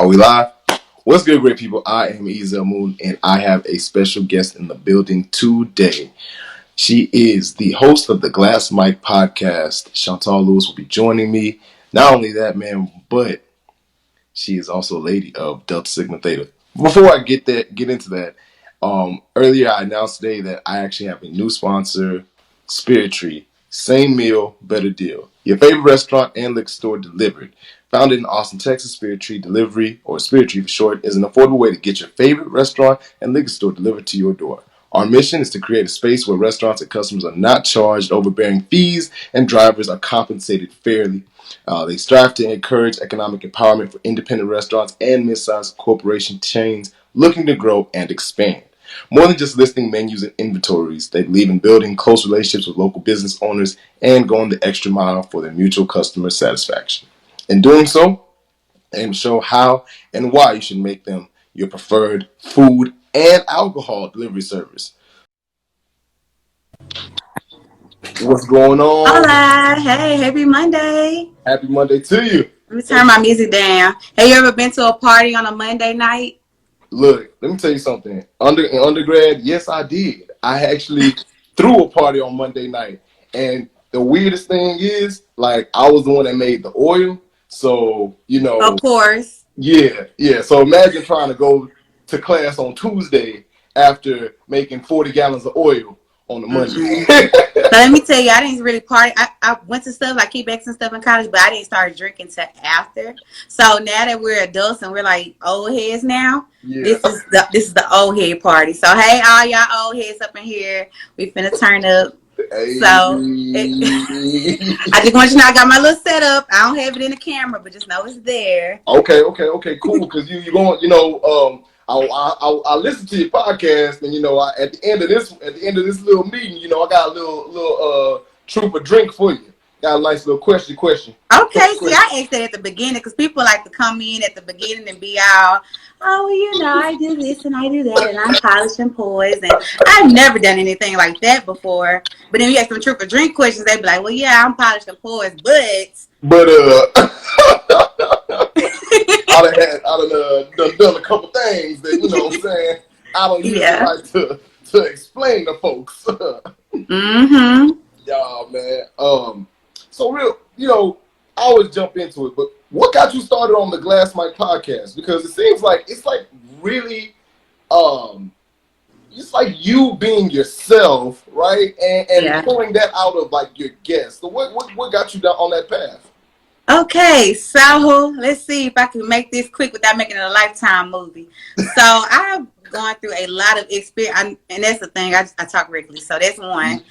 we live? What's good, great people? I am Ezel Moon, and I have a special guest in the building today. She is the host of the Glass Mic podcast. Chantal Lewis will be joining me. Not only that, man, but she is also a lady of Delta Sigma Theta. Before I get into that, earlier I announced today that I actually have a new sponsor, Spirit Tree. Same meal, better deal. Your favorite restaurant and liquor store delivered. Founded in Austin, Texas, Spirit Tree Delivery, or Spirit Tree for short, is an affordable way to get your favorite restaurant and liquor store delivered to your door. Our mission is to create a space where restaurants and customers are not charged overbearing fees and drivers are compensated fairly. They strive to encourage economic empowerment for independent restaurants and mid-sized corporation chains looking to grow and expand. More than just listing menus and inventories, they believe in building close relationships with local business owners and going the extra mile for their mutual customer satisfaction. In doing so, they aim to show how and why you should make them your preferred food and alcohol delivery service. What's going on? Hola, hey, happy Monday. Happy Monday to you. Let me turn my music down. Have you ever been to a party on a Monday night? Look, let me tell you something. In undergrad, yes, I did. I actually threw a party on Monday night. And the weirdest thing is, like, I was the one that made the oil. So, you know. Of course. Yeah. So imagine trying to go to class on Tuesday after making 40 gallons of oil on the Monday. So let me tell you, I didn't really party. I went to stuff like kickbacks and stuff in college, but I didn't start drinking till after. So now that we're adults and we're like old heads now, this is the old head party. So hey, all y'all old heads up in here, we finna turn up. Hey. So I just want you to know I got my little setup. I don't have it in the camera, but just know it's there. Okay, cool. Because you going, I listen to your podcast, and at the end of this little meeting, I got a little troop of drink for you. Got a nice little question. Okay, see, I asked that at the beginning because people like to come in at the beginning and be all, I do this and I do that, and I'm polished and poised, and I've never done anything like that before. But then you ask them troop of drink questions, they be like, well, yeah, I'm polished and poised, but I done a couple things that, what I'm saying, I don't usually like to explain to folks. Mm-hmm. Yeah, man. So real, I always jump into it, but what got you started on the Glass Mic podcast? Because it seems like it's like really, it's like you being yourself, right? And pulling that out of like your guests. So what got you down on that path? Okay, so let's see if I can make this quick without making it a Lifetime movie. So I've gone through a lot of experience, and that's the thing. I talk regularly, so that's one.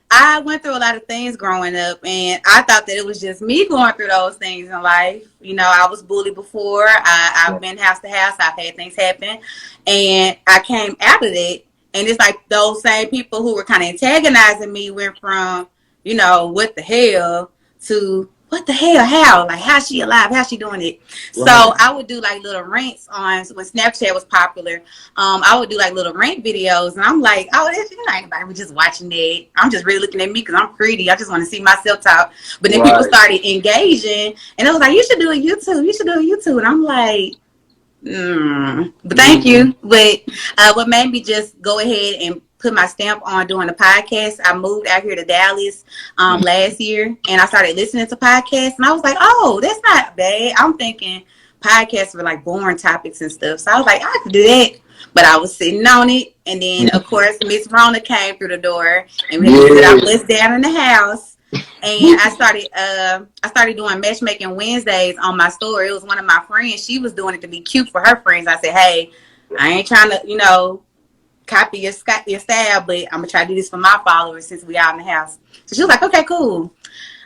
I went through a lot of things growing up, and I thought that it was just me going through those things in life. I was bullied before. I've been house to house. I've had things happen, and I came out of it. And it's like those same people who were kind of antagonizing me went from, what the hell to what the hell? How? Like, how's she alive? How's she doing it? Right. So I would do like little rants on when Snapchat was popular. I would do like little rant videos, and I'm like, anybody was just watching that. I'm just really looking at me because I'm pretty. I just want to see myself talk. But then people started engaging, and it was like, you should do a YouTube. You should do a YouTube. And I'm like, but thank you. But what made me just go ahead and put my stamp on doing a podcast, I moved out here to Dallas last year, and I started listening to podcasts, and I was like, oh, that's not bad. I'm thinking podcasts were like boring topics and stuff, so I was like, I could do that. But I was sitting on it, and then of course Miss Rona came through the door, and we sit us down in the house, and I started doing matchmaking Wednesdays on my story. It was one of my friends. She was doing it to be cute for her friends. I said, hey, I ain't trying to, copy your style, but I'm gonna try to do this for my followers since we out in the house. So she was like, okay, cool.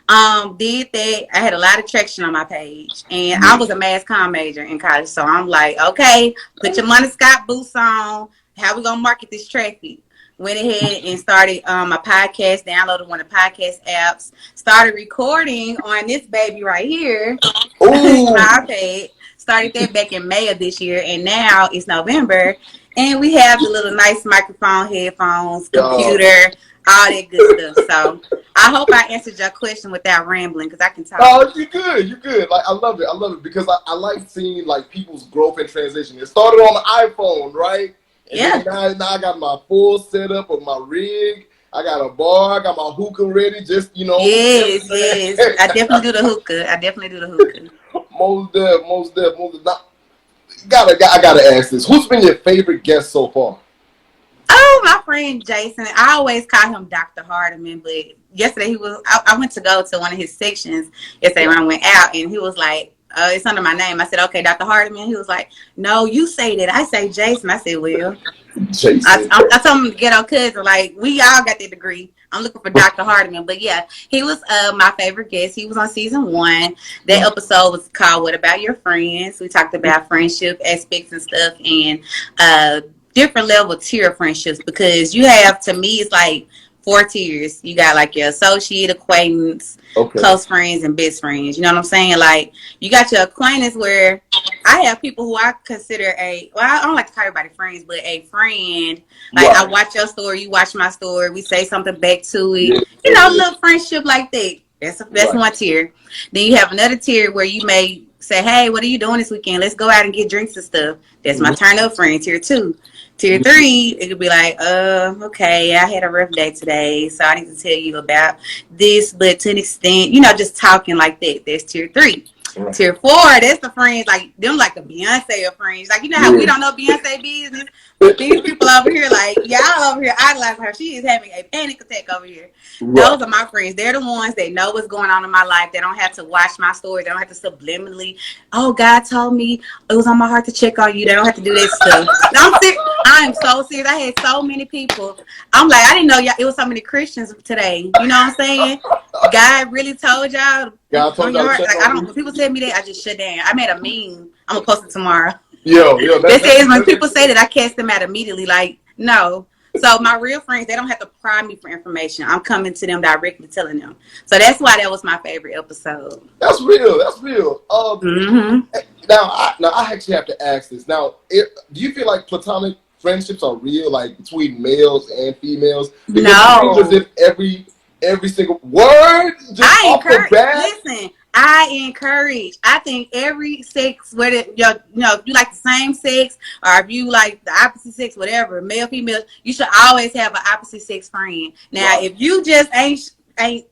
Did that. I had a lot of traction on my page, and I was a mass comm major in college, so I'm like, okay, put your Money Scott boots on. How we gonna market this traffic? Went ahead and started my podcast, downloaded one of the podcast apps, started recording on this baby right here, my iPad. Started that back in May of this year, and now it's November, And we have the little nice microphone, headphones, God. computer, all that good stuff. So I hope I answered your question without rambling, because I can talk. Oh, you good. You good. Like I love it because I like seeing like people's growth and transition. It started on the iPhone, right? And Yeah. then now I got my full setup of my rig. I got a bar. I got my hookah ready. Just Yes, yes. I definitely do the hookah. Most deaf. Not, I gotta ask this. Who's been your favorite guest so far? Oh, my friend Jason. I always call him Dr. Hardiman, but yesterday I went to go to one of his sections yesterday when I went out, and he was like, it's under my name. I said, okay, Dr. Hardiman. He was like, no, you say that. I say Jason. I said, well, Jason. I told him to get on cousin. Like, we all got that degree. I'm looking for Dr. Hardiman. But yeah, he was my favorite guest. He was on season 1. That episode was called What About Your Friends? We talked about friendship aspects and stuff, and different level tier of friendships, because you have, to me, it's like 4 tiers. You got like your associate, acquaintance, close friends, and best friends. You know what I'm saying? Like, you got your acquaintance, where I have people who I consider I don't like to call everybody friends, but a friend. Like, I watch your story, you watch my story, we say something back to it. Little friendship like that. That's one tier. Then you have another tier where you may say, hey, what are you doing this weekend? Let's go out and get drinks and stuff. That's my turn up friend, tier 2. Tier 3, it could be like, okay, I had a rough day today, so I need to tell you about this, but to an extent, just talking like that. That's tier 3. Right. Tier 4, that's the friends, like them, like the Beyonce of friends. Like, how we don't know Beyonce business, but these people over here, like, y'all over here idolizing her. She is having a panic attack over here. Right. Those are my friends. They're the ones that know what's going on in my life. They don't have to watch my story. They don't have to subliminally, oh, God told me it was on my heart to check on you. They don't have to do that stuff. I am so serious. I had so many people. I'm like, I didn't know y'all. It was so many Christians today. You know what I'm saying? God really told y'all. God told y'all. Like, when people tell me that, I just shut down. I made a meme. I'm gonna post it tomorrow. Yo, that says when people say that, I cast them out immediately. Like, no. So my real friends, they don't have to pry me for information. I'm coming to them directly, telling them. So that's why that was my favorite episode. That's real. Now I actually have to ask this. Now, do you feel like platonic friendships are real, like between males and females? Because no. It seems as if every single word just off the bat. Listen, I encourage. I think every sex, whether if you like the same sex or if you like the opposite sex, whatever, male, female, you should always have an opposite sex friend. Now, if you just ain't, I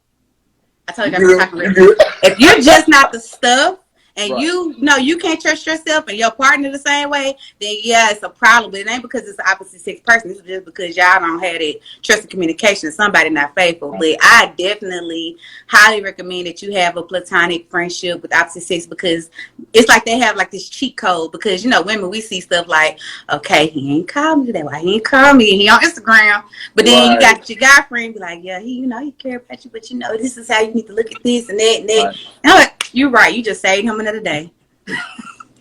told you I'm talking real. If you're just not the stuff, and you can't trust yourself and your partner the same way, then yeah, it's a problem. But it ain't because it's the opposite sex person. It's just because y'all don't have that trust and communication and somebody not faithful. But I definitely highly recommend that you have a platonic friendship with opposite sex, because it's like they have like this cheat code. Because women, we see stuff like, okay, he ain't called me today. Why he ain't called me? He on Instagram. But then you got your guy friend be like, yeah, he care about you, but this is how you need to look at this and that and that. And I'm like, you're right. You just saved him another day.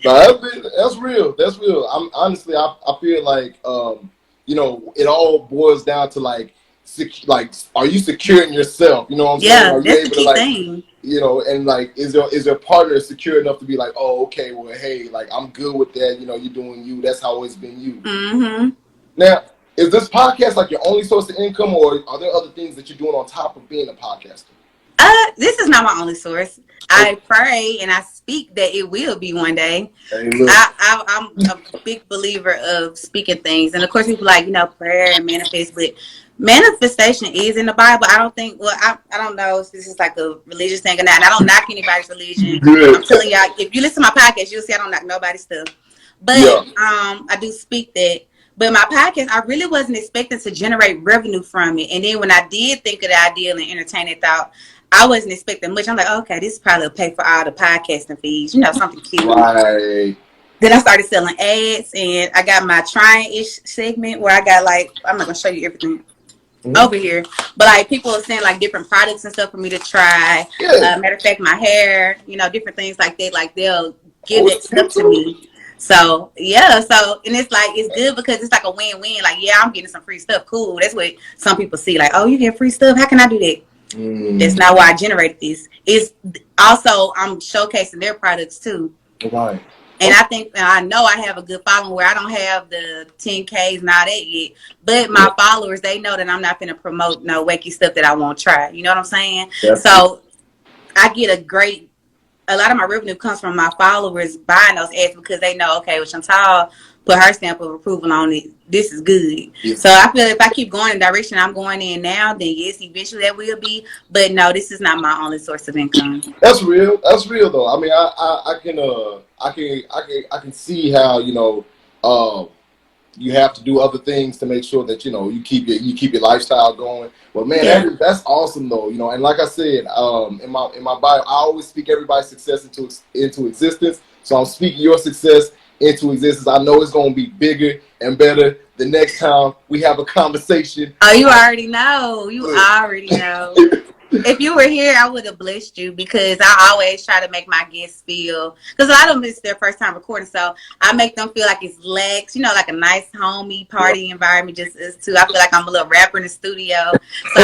No, that's real. That's real. I'm honestly, I feel like, it all boils down to like, are you secure in yourself? You know what I'm saying? Yeah, that's the key thing. And like, is your partner secure enough to be like, oh, okay, well, hey, like, I'm good with that. You're doing you. That's how it's been you. Mm-hmm. Now, is this podcast like your only source of income, or are there other things that you're doing on top of being a podcaster? This is not my only source. I pray and I speak that it will be one day. I'm a big believer of speaking things. And of course, people like, prayer and manifest. But manifestation is in the Bible. I don't think, I don't know if this is like a religious thing or not. And I don't knock anybody's religion. Good. I'm telling y'all, if you listen to my podcast, you'll see I don't knock nobody's stuff. But I do speak that. But my podcast, I really wasn't expecting to generate revenue from it. And then when I did think of the idea and entertain it, thought, I wasn't expecting much. I'm like, okay, this is probably a pay for all the podcasting fees, something cute. Right. Then I started selling ads, and I got my trying-ish segment where I got like, I'm not going to show you everything over here, but like people are saying like different products and stuff for me to try. Matter of fact, my hair, different things like that. Like they'll give that stuff to me. So, yeah. So, and it's like, it's good because it's like a win-win. Like, yeah, I'm getting some free stuff. Cool. That's what some people see. Like, oh, you get free stuff. How can I do that? That's not why I generated this. It's also I'm showcasing their products too. Right. And I think I know I have a good following where I don't have the 10Ks and all that yet. But my followers, they know that I'm not going to promote no wacky stuff that I won't try. You know what I'm saying? That's So I get a lot of my revenue comes from my followers buying those ads because they know, okay, well, Chantal put her stamp of approval on it. This is good. Yeah. So I feel if I keep going in the direction I'm going in now, then yes, eventually that will be. But no, this is not my only source of income. That's real. That's real though. I mean, I can see how you have to do other things to make sure that you keep your lifestyle going. But man, that's awesome though. And like I said, in my bio, I always speak everybody's success into existence. So I'm speaking your success into existence. I know it's going to be bigger and better the next time we have a conversation. Oh, you already know. You already know. If you were here, I would have blessed you because I always try to make my guests feel, because a lot of them it's their first time recording, so I make them feel like it's lax, like a nice homey party environment, just us two. I feel like I'm a little rapper in the studio. So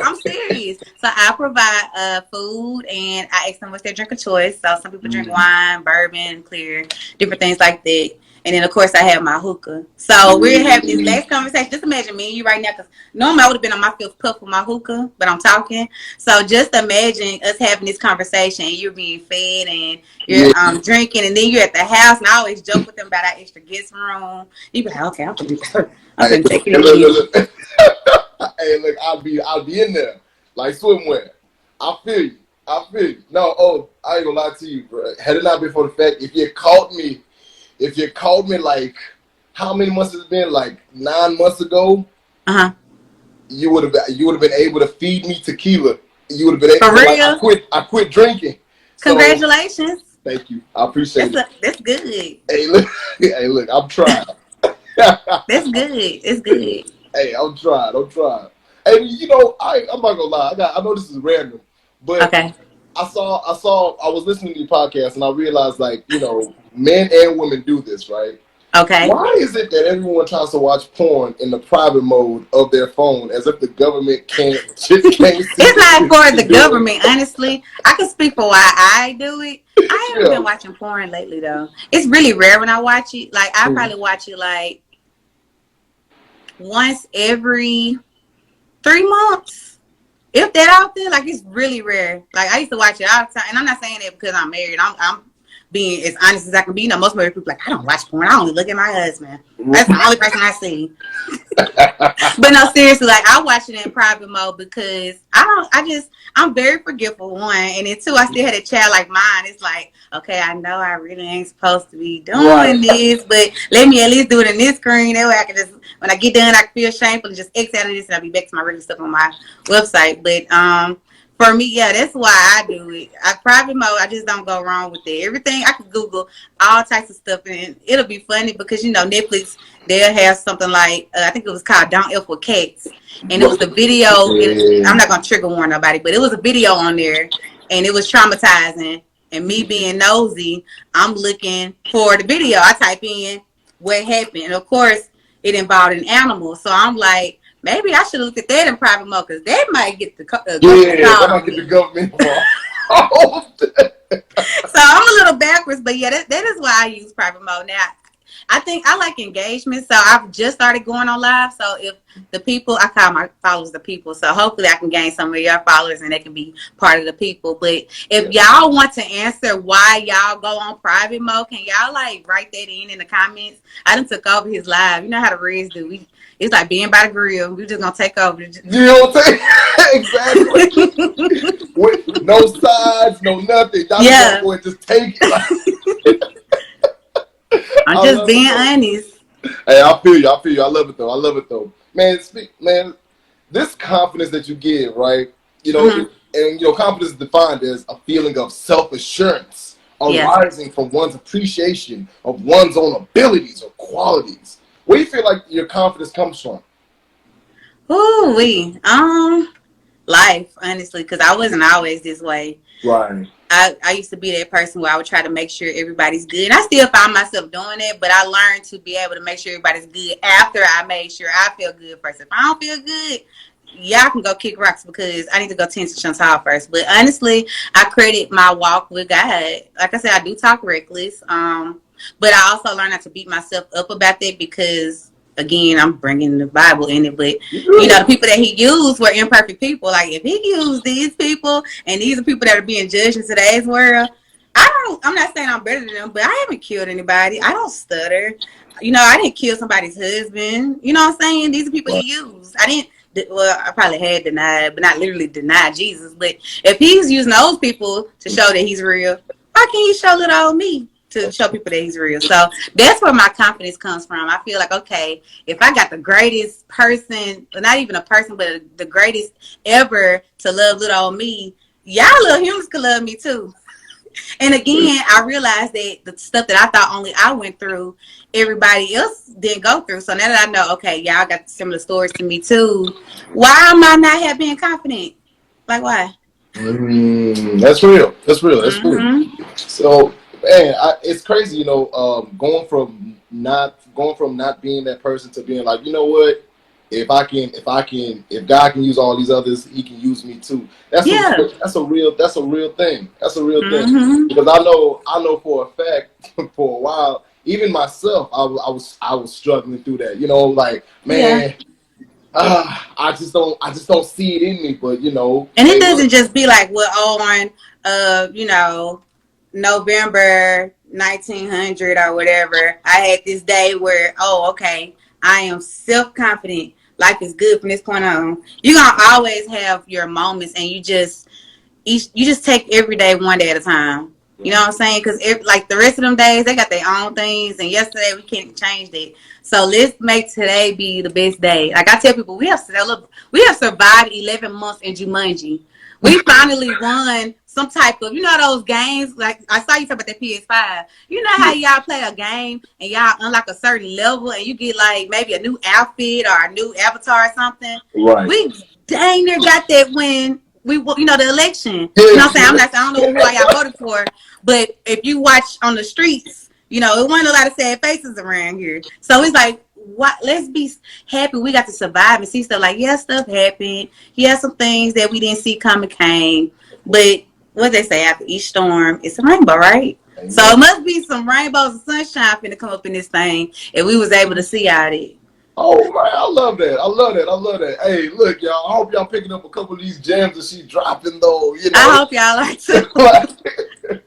I'm serious. So I provide food and I ask them what's their drink of choice. So some people drink wine, bourbon, clear, different things like that. And then, of course, I have my hookah. So we're having this last conversation. Just imagine me and you right now, because normally I would have been on my fifth puff with my hookah, but I'm talking. So just imagine us having this conversation and you're being fed and you're drinking, and then you're at the house. And I always joke with them about our extra guest room. You be like, okay, I'm going to take it easy. Hey, look, I'll be in there like swimwear. I feel you. No, I ain't gonna lie to you, bro. Had it not been for the fact, if you caught me like, how many months has it been? Like 9 months ago. You would have been able to feed me tequila. You would have been able. For real? Like, I quit drinking. Congratulations. So, thank you. I appreciate it. That's good. Hey, look. I'm trying. That's good. It's good. Hey, I'm trying. Hey, I'm not gonna lie. I know this is random, but okay. I was listening to your podcast and I realized, like, men and women do this, right? Okay. Why is it that everyone tries to watch porn in the private mode of their phone as if the government can't see? It's not for the government, honestly. I can speak for why I do it. I haven't been watching porn lately, though. It's really rare when I watch it. Like, I probably watch it, like, once every 3 months. If that out there, like, it's really rare. Like, I used to watch it all the time. And I'm not saying that because I'm married. I'm being as honest as I can be. Most married people like, I don't watch porn. I only look at my husband. That's the only person I see. But no, seriously, like, I watch it in private mode because I'm very forgetful, one. And then two, I still had a child like mine. It's like, okay, I know I really ain't supposed to be doing this, but let me at least do it in this screen. That way I can just, when I get done, I can feel shameful and just exit out of this and I'll be back to my regular stuff on my website. But, for me, that's why I do it. Private mode, I just don't go wrong with it. Everything, I can Google all types of stuff, and it'll be funny because, Netflix, they'll have something like, I think it was called Don't F with Cats. And it was the video, I'm not going to trigger warn nobody, but it was a video on there, and it was traumatizing. And me being nosy, I'm looking for the video. I type in what happened. And, of course, it involved an animal. So I'm like, maybe I should have looked at that in private mode because that might get the government involved. So I'm a little backwards, but that is why I use private mode. Now, I think I like engagement, so I've just started going on live. So if the people, I call my followers the people, so hopefully I can gain some of your followers and they can be part of the people. But if y'all want to answer why y'all go on private mode, can y'all write that in the comments? I done took over his live. You know how the Reds do. It's like being by the grill. We're just gonna take over. You know what I'm saying? Exactly. With no sides, no nothing. Y'all go and just take it. I'm just being honest. Hey, I feel you. I love it though. Man, this confidence that you give, right? And confidence is defined as a feeling of self-assurance arising from one's appreciation of one's own abilities or qualities. Where do you feel like your confidence comes from? Life, honestly, because I wasn't always this way. Right. I used to be that person where I would try to make sure everybody's good. And I still find myself doing it, but I learned to be able to make sure everybody's good after I made sure I feel good first. If I don't feel good, y'all can go kick rocks because I need to go tend to Chantal first. But honestly, I credit my walk with God. Like I said, I do talk reckless. But I also learned not to beat myself up about that because, again, I'm bringing the Bible in it. But, the people that he used were imperfect people. Like, if he used these people and these are people that are being judged in today's world, I'm not saying I'm better than them, but I haven't killed anybody. I don't stutter. I didn't kill somebody's husband. You know what I'm saying? These are people he used. I probably had denied, but not literally denied Jesus. But if he's using those people to show that he's real, why can't he show little old me to show people that he's real? So that's where my confidence comes from. I feel like, okay, if I got the greatest person, or not even a person, but the greatest ever to love little old me, y'all little humans could love me too. And again, I realized that the stuff that I thought only I went through, everybody else didn't go through. So now that I know, okay, y'all got similar stories to me too, why am I not being confident? Like, why? That's real. That's real. That's real. So, man, it's crazy, going from not being that person to being like, you know what? If God can use all these others, He can use me too. That's a real thing. That's a real thing. Because I know for a fact, for a while, even myself, I was struggling through that. Like, man, I just don't see it in me. But and it doesn't just be like on November 1900 or whatever. I had this day where, okay, I am self-confident. Life is good from this point on. You're gonna always have your moments, and you just take every day one day at a time. You know what I'm saying? Because like the rest of them days, they got their own things, and yesterday we can't change that. So let's make today be the best day. Like I tell people, we have survived 11 months in Jumanji. We finally won some type of, those games. Like I saw you talk about that PS5. You know how y'all play a game and y'all unlock a certain level and you get like maybe a new outfit or a new avatar or something. Right. We dang near got that when we, the election. You know what I'm saying? I don't know who y'all voted for, but if you watch on the streets, it wasn't a lot of sad faces around here. So it's like, let's be happy we got to survive and see stuff like, stuff happened. Some things that we didn't see coming came. But what they say, after each storm, it's a rainbow, right? Amen. So it must be some rainbows and sunshine finna come up in this thing if we was able to see out it. Oh man, I love that. Hey, look, y'all. I hope y'all picking up a couple of these gems that she's dropping, though. I hope y'all like to.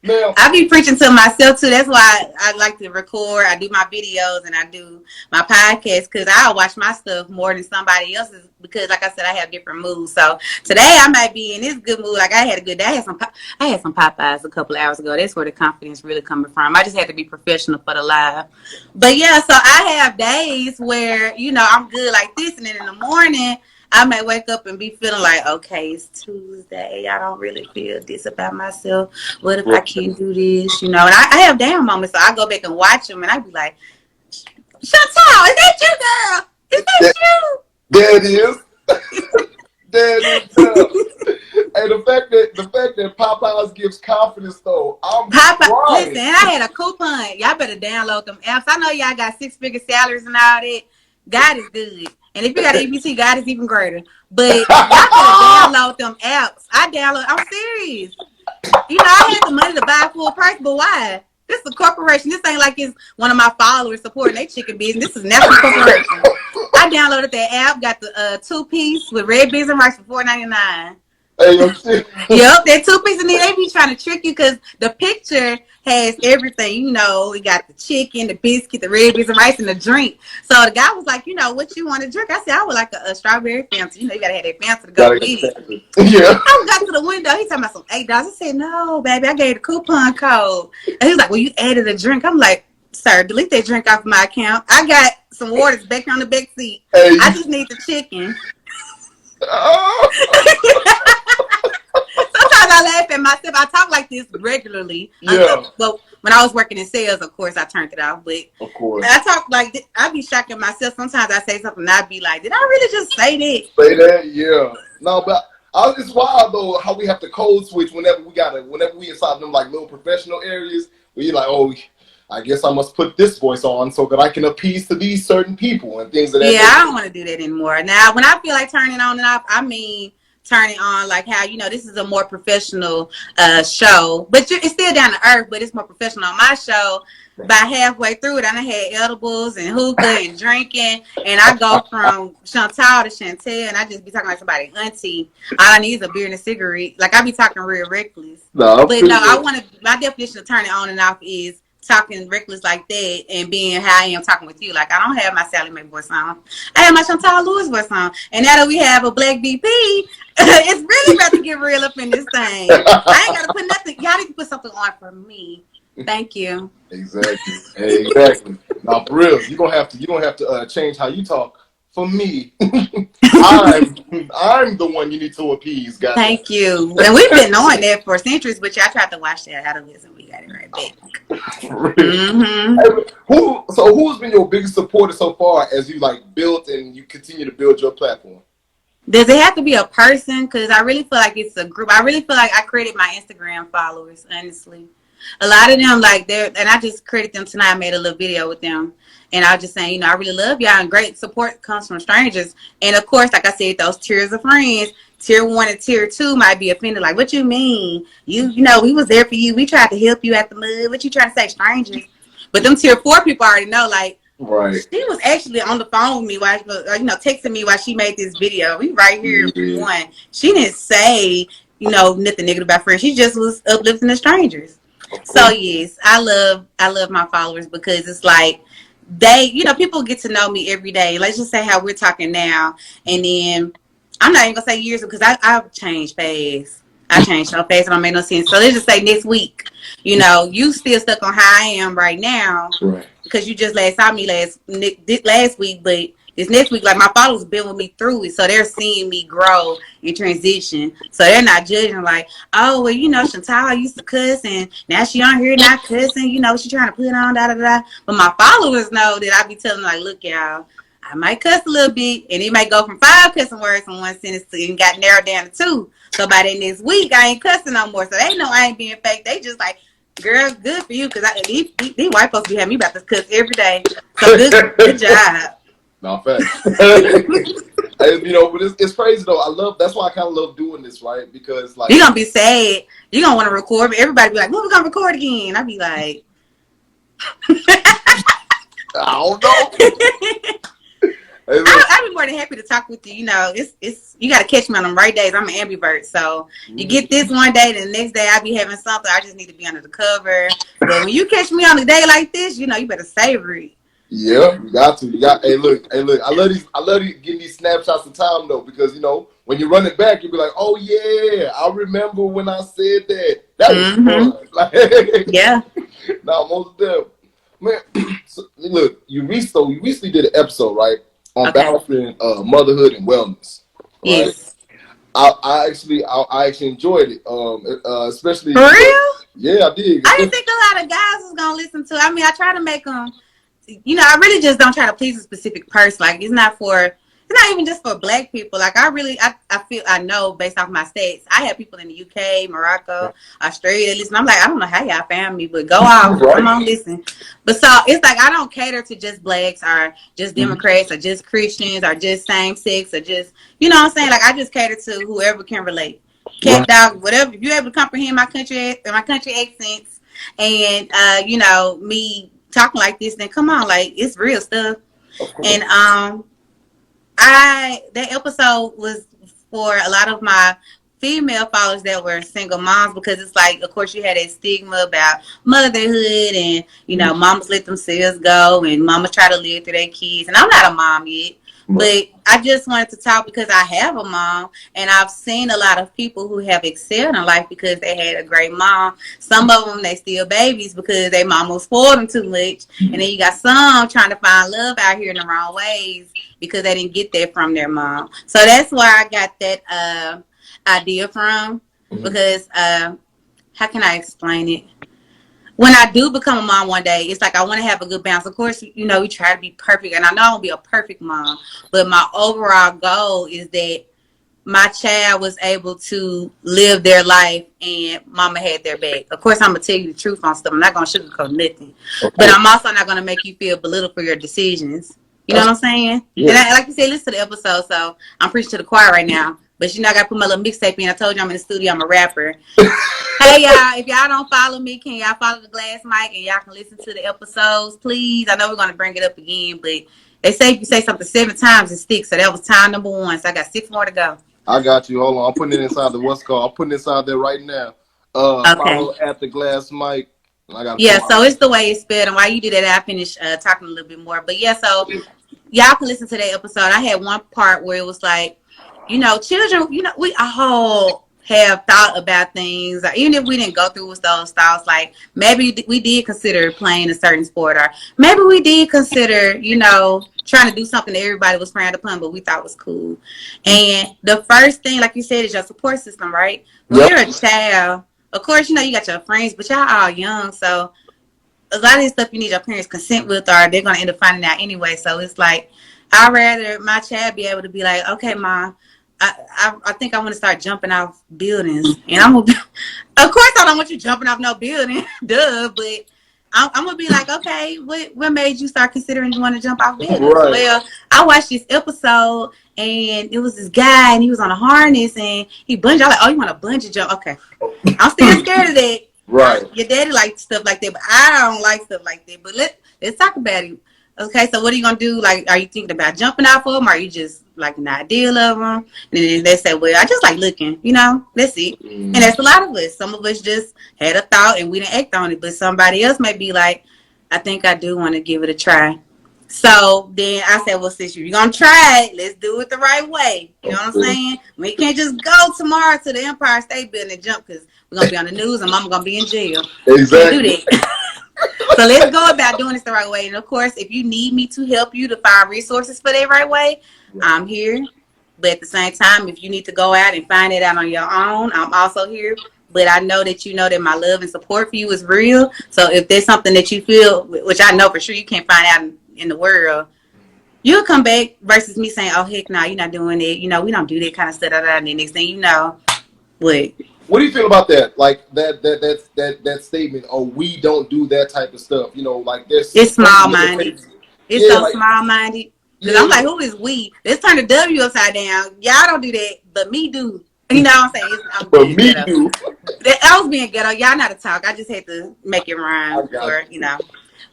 Now, I be preaching to myself too. That's why I like to record. I do my videos and I do my podcast because I watch my stuff more than somebody else's because, like I said, I have different moods. So today I might be in this good mood. Like I had a good day. I had some Popeyes a couple of hours ago. That's where the confidence really coming from. I just had to be professional for the live. But yeah, so I have days where I'm good like this, and then in the morning I may wake up and be feeling like, okay, it's Tuesday. I don't really feel this about myself. What if I can't do this? And I have down moments, so I go back and watch them, and I be like, Chantal, is that you, girl? Is that you? There it is. There it is. Hey, the fact that Popeyes gives confidence, though, listen, I had a coupon. Y'all better download them apps. I know y'all got 6-figure salaries and all that. God is good. And if you got EBT, God is even greater. But y'all gotta download them apps. I'm serious. I had the money to buy full price, but why? This is a corporation. This ain't like it's one of my followers supporting their chicken business. This is National Corporation. I downloaded that app, got the 2-piece with red beans and rice for $4.99. Hey, yep, that 2-piece, and then they be trying to trick you because the picture has everything. We got the chicken, the biscuit, the red beans and rice, and the drink. So the guy was like, what you want to drink? I said, I would like a strawberry Fanta. You gotta have that Fanta to go with it. Yeah. I got to the window. He talking about some $8. I said, no, baby, I gave the coupon code. And he was like, well, you added a drink. I'm like, sir, delete that drink off my account. I got some waters back on the back seat. Hey. I just need the chicken. Sometimes I laugh at myself. I talk like this regularly. Yeah. But when I was working in sales, of course, I turned it off. But of course, I talk like this. I be shocking myself. Sometimes I say something and I be like, did I really just say that? Say that? Yeah. No, but it's wild though how we have to code switch whenever we inside them like little professional areas where you're like, oh, I guess I must put this voice on so that I can appease to these certain people and things of that Yeah, nature. I don't want to do that anymore. Now, when I feel like turning on and off, I mean turning on like how, this is a more professional show, but it's still down to earth, but it's more professional. On my show, by halfway through it, I done had edibles and hookah and drinking, and I go from Chantal to Chantel, and I just be talking like somebody auntie. All I need is a beer and a cigarette. Like, I be talking real reckless. No, But no, my definition of turning on and off is talking reckless like that and being how I am talking with you. Like, I don't have my Sally Mae voice on. I have my Chantal Lewis voice on. And now that we have a black VP, it's really about to get real up in this thing. I ain't got to put nothing. Y'all need to put something on for me. Thank you. Exactly. Now, for real, you're gonna have to change how you talk for me. I'm the one you need to appease, guys. Thank you. And we've been knowing that for centuries, but y'all tried to watch that out of this, and we got it right back. Who's been your biggest supporter so far as you built and you continue to build your platform? Does it have to be a person? Because I really feel like it's a group. I really feel like I created my Instagram followers, honestly. A lot of them, and I just created them tonight. I made a little video with them. And I was just saying, I really love y'all, and great support comes from strangers. And of course, like I said, those tiers of friends, tier 1 and tier 2 might be offended. Like, what you mean? We was there for you. We tried to help you at the mud. What you trying to say, strangers? But them tier 4 people already know, right. She was actually on the phone with me while, texting me while she made this video. We right here, one. She didn't say, nothing negative about friends. She just was uplifting the strangers. So yes, I love my followers because it's like they, people get to know me every day. Let's just say how we're talking now, and then I'm not even gonna say years because I've changed fast. I changed so fast it don't make no sense. So let's just say next week, you still stuck on how I am right now, right? Because you just saw me last week, but this next week, my followers been with me through it, so they're seeing me grow and transition. So they're not judging oh, well, Chantal used to cuss, and now she on here not cussing. She trying to put on, da-da-da. But my followers know that I be telling them, look, y'all, I might cuss a little bit, and it might go from 5 cussing words in one sentence and got narrowed down to 2. So by the next week, I ain't cussing no more. So they know I ain't being fake. They just girl, good for you, because these white folks be having me about to cuss every day. So good job. No, fact. But it's crazy though. That's why I kind of love doing this, right? Because you're gonna be sad. You're gonna want to record, but everybody be like, "When we gonna record again?" I be like, I don't know. I'd be more than happy to talk with you. It's you got to catch me on them right days. I'm an ambivert, so you get this one day, the next day I be having something. I just need to be under the cover. But when you catch me on a day like this, you better savor it. Yeah, you got to. Hey, look. I love getting these snapshots of time though, because when you run it back, you'll be like, oh yeah, I remember when I said that. That was fun. Yeah. Now most of them, man. So, look, you recently did an episode, right, on balancing motherhood and wellness. Right? Yes. I actually enjoyed it. Especially. For real? Yeah, I did. I didn't think a lot of guys was gonna listen to. I mean, I try to make them. I really just don't try to please a specific person. It's not even just for black people. I know based off my stats, I have people in the UK, Morocco, Australia. Listen, I'm I don't know how y'all found me, but go off, come on, listen. But so it's I don't cater to just blacks or just Democrats or just Christians or just same sex or just, what I'm saying? I just cater to whoever can relate. Cat, dog, whatever. If you're able to comprehend my country accents and, me talking like this, then come on, it's real stuff. And that episode was for a lot of my female followers that were single moms, because it's of course you had that stigma about motherhood and mamas let themselves go and mamas try to live through their kids, and I'm not a mom yet. But I just wanted to talk because I have a mom, and I've seen a lot of people who have excelled in life because they had a great mom. Some of them, they still babies because their mama spoiled them too much. And then you got some trying to find love out here in the wrong ways because they didn't get that from their mom. So that's where I got that idea from, because how can I explain it? When I do become a mom one day, it's I want to have a good balance. Of course, we try to be perfect, and I know I won't be a perfect mom, but my overall goal is that my child was able to live their life and mama had their back. Of course, I'm going to tell you the truth on stuff. I'm not going to sugarcoat nothing. But I'm also not going to make you feel belittled for your decisions. You know what I'm saying? Yeah. And like you said, listen to the episode, so I'm preaching to the choir right now. But you know, I got to put my little mixtape in. I told you I'm in the studio. I'm a rapper. Hey, y'all, if y'all don't follow me, can y'all follow the Glass Mic and y'all can listen to the episodes, please? I know we're going to bring it up again, but they say if you say something 7 times, it sticks. So that was time number 1. So I got 6 more to go. I got you. Hold on. I'm putting it inside the what's called. I'm putting it inside there right now. Okay. Follow at the Glass Mic. Yeah, so it's the way it's spelled. And while you do that, I finish talking a little bit more. But yeah, so y'all can listen to that episode. I had one part where it was like, you know, children, you know, we all have thought about things, or even if we didn't go through with those thoughts, like maybe we did consider playing a certain sport, or maybe we did consider, you know, trying to do something that everybody was frowned upon, but we thought was cool. And the first thing, like you said, is your support system, right? When you're a child, of course, you know, you got your friends, but y'all all young, so a lot of this stuff you need your parents' consent with, or they're going to end up finding out anyway. So it's like, I'd rather my child be able to be like, okay, Mom, I think I want to start jumping off buildings. And I'm going to, of course, I don't want you jumping off no building, duh, but I'm going to be like, okay, what made you start considering you want to jump off buildings? Right. Well, I watched this episode, and it was this guy, and he was on a harness, and he bungee. I'm like, oh, you want to bungee jump? Okay. I'm still scared of that. Right. Your daddy likes stuff like that, but I don't like stuff like that. But let's talk about it. Okay, so what are you going to do? Like, are you thinking about jumping off of them? Or are you just like an ideal of them? And then they say, well, I just like looking, you know, that's it. And that's a lot of us. Some of us just had a thought and we didn't act on it. But somebody else may be like, I think I do want to give it a try. So then I said, well, since you're going to try it, let's do it the right way. You know what I'm saying? We can't just go tomorrow to the Empire State Building and jump because we're going to be on the news and Mama going to be in jail. Exactly. Can't do that. So let's go about doing this the right way. And of course, if you need me to help you to find resources for that right way, I'm here. But at the same time, if you need to go out and find it out on your own, I'm also here. But I know that you know that my love and support for you is real. So if there's something that you feel, which I know for sure you can't find out in the world, you'll come back versus me saying, oh, heck no, you're not doing it. You know, we don't do that kind of stuff. And the next thing you know, what do you feel about that? Like that statement, oh, we don't do that type of stuff. You know, like this. It's small-minded. It's so like, small-minded. Because I'm like, who is we? Let's turn the W upside down. Y'all don't do that, but me do. You know what I'm saying? But me do. I was being ghetto. Y'all know how to talk. I just had to make it rhyme, or you know.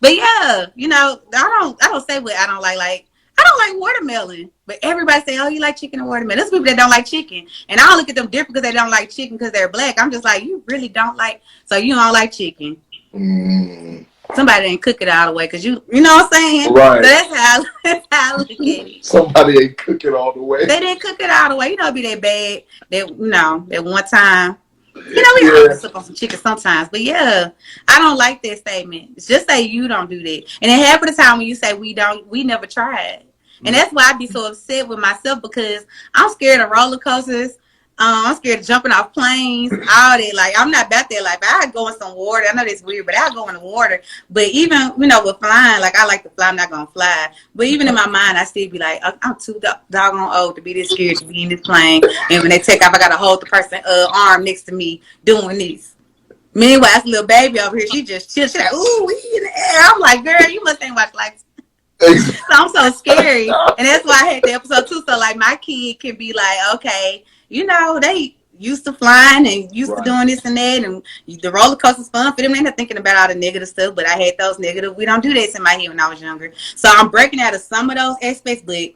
But yeah, you know, I don't say what I don't like. Like, I don't like watermelon, but everybody say, oh, you like chicken and watermelon. There's people that don't like chicken. And I don't look at them different because they don't like chicken because they're black. I'm just like, you really don't like, so you don't like chicken. Somebody didn't cook it all the way because you know what I'm saying? Right. So that's how I look at it. Somebody ain't cook it all the way. They didn't cook it all the way. You know, it'd be that bad. That, you know, that one time. You know, we always slip on some chicken sometimes. But yeah, I don't like that statement. It's just say you don't do that. And then half of the time when you say we never tried. And that's why I be so upset with myself because I'm scared of roller coasters. I'm scared of jumping off planes, all that. Like, I'm not about that life. I go in some water. I know that's weird, but I go in the water. But even, you know, with flying, like, I like to fly. I'm not going to fly. But even in my mind, I still be like, I'm too doggone old to be this scared to be in this plane. And when they take off, I got to hold the person's arm next to me doing this. Meanwhile, this little baby over here, she just chill. She's like, ooh, we in the air. I'm like, girl, you must ain't watch like. So I'm so scary. And that's why I had the episode too. So, like, my kid can be like, okay, you know, they used to flying and used to doing this and that. And the roller coaster's fun for them. They're not thinking about all the negative stuff. But I had those negative. We don't do this in my head when I was younger. So I'm breaking out of some of those aspects. But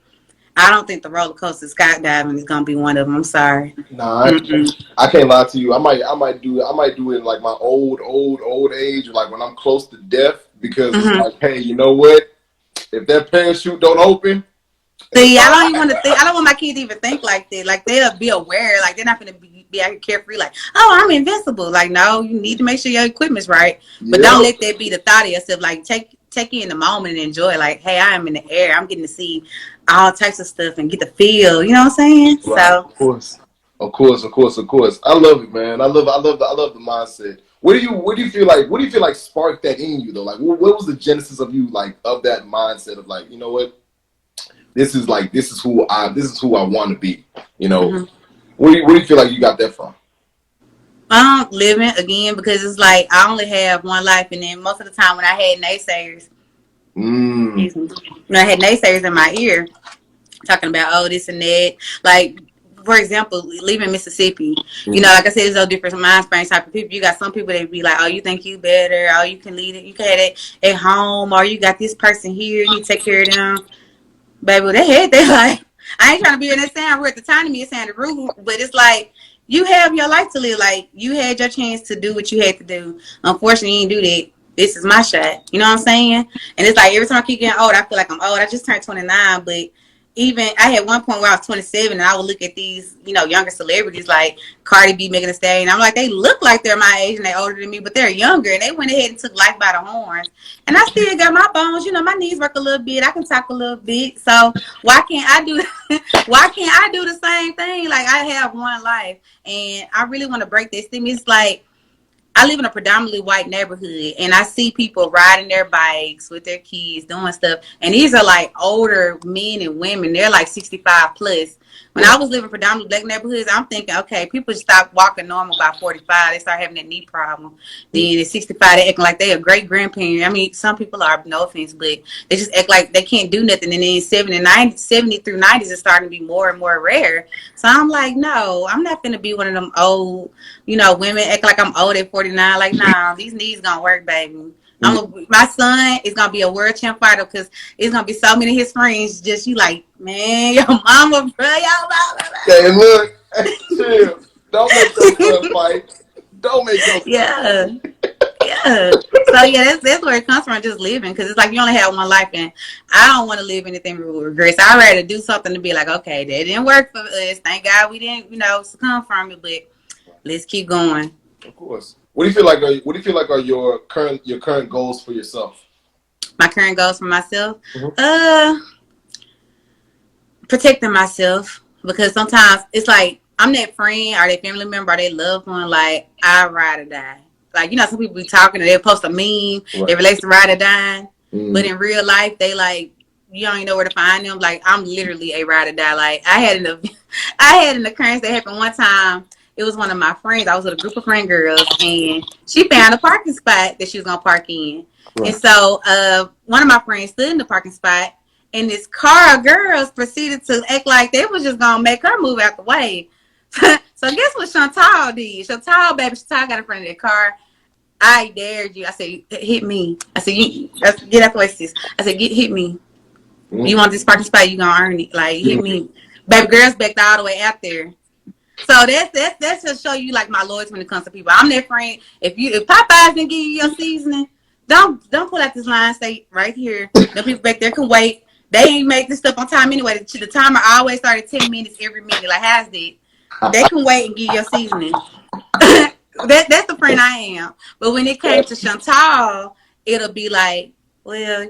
I don't think the roller coaster skydiving is going to be one of them. I'm sorry. Nah, I can't lie to you. I might do it in like my old age, or like when I'm close to death, because it's like, hey, you know what? If that parachute don't open, see, I don't even want to think. I don't want my kids to even think like that. Like, they'll be aware. Like, they're not going to be out here carefree. Like, oh, I'm invincible. Like, no, you need to make sure your equipment's right. But don't let that be the thought of yourself. Like, take it in the moment and enjoy. Like, hey, I am in the air. I'm getting to see all types of stuff and get the feel. You know what I'm saying? Right. So, of course. I love it, man. I love the mindset. What do you feel like sparked that in you though? Like, what was the genesis of you, like, of that mindset of like, you know what, this is who I want to be, you know? Where do you feel like you got that from? Living again, because it's like I only have one life, and then most of the time when I had naysayers, excuse me, when I had naysayers in my ear talking about this and that, like for example, leaving Mississippi, like I said, it's no different from mind frame type of people. You got some people that be like, oh, you think you better, oh, you can lead it, you can have it at home, or you got this person here, you take care of them. Baby, they like, I ain't trying to be in that sound at the time to me, it sounded rude, but it's like, you have your life to live. Like, you had your chance to do what you had to do. Unfortunately, you didn't do that. This is my shot. You know what I'm saying? And it's like, every time I keep getting old, I feel like I'm old. I just turned 29, but even, I had one point where I was 27, and I would look at these, younger celebrities like Cardi B, Megan Thee Stallion. I'm like, they look like they're my age and they're older than me, but they're younger, and they went ahead and took life by the horns. And I still got my bones. My knees work a little bit. I can talk a little bit. So why can't I do why can't I do the same thing? Like, I have one life, and I really want to break this thing. It's like, I live in a predominantly white neighborhood, and I see people riding their bikes with their kids, doing stuff. And these are like older men and women. They're like 65 plus. When I was living predominantly black neighborhoods, I'm thinking, okay, people stop walking normal by 45. They start having that knee problem. Then at 65, they acting like they a great grandparent. I mean, some people are, no offense, but they just act like they can't do nothing. And then 70 through 90s is starting to be more and more rare. So I'm like, no, I'm not going to be one of them old, women act like I'm old at 49. Like, nah, these knees going to work, baby. My son is going to be a world champ fighter, because it's going to be so many of his friends just, you like, man, your mama, bro, y'all mama. Hey, look, hey, chill. Don't make your son fight. Don't make your son fight. Yeah. So, yeah, that's where it comes from, just living, because it's like you only have one life, and I don't want to live anything with regrets. I'd rather do something to be like, okay, that didn't work for us. Thank God we didn't, succumb from it, but let's keep going. Of course. What do you feel like? What do you feel like are your current goals for yourself? My current goals for myself, protecting myself, because sometimes it's like I'm that friend or that family member or that loved one. Like, I ride or die. Like, some people be talking and they post a meme that relates to ride or dying, but in real life they like, you don't even know where to find them. Like, I'm literally a ride or die. Like, I had an occurrence that happened one time. It was one of my friends. I was with a group of friend girls, and she found a parking spot that she was gonna park in. Right. And so one of my friends stood in the parking spot, and this car of girls proceeded to act like they was just gonna make her move out the way. So guess what Chantal did? Chantal got in front of that car. I dared you. I said, hit me. I said, get out the way, sis. I said, hit me. You want this parking spot, you gonna earn it. Like, hit me. Baby girls backed all the way out there. So that's just show you like my loyalty when it comes to people. I'm that friend. If Popeyes didn't give you your seasoning, don't pull out this line. Stay right here. The people back there can wait. They ain't make this stuff on time anyway. The timer always started 10 minutes every minute. Like, how's that? They can wait and give your seasoning. That's the friend I am. But when it came to Chantal, it'll be like, well,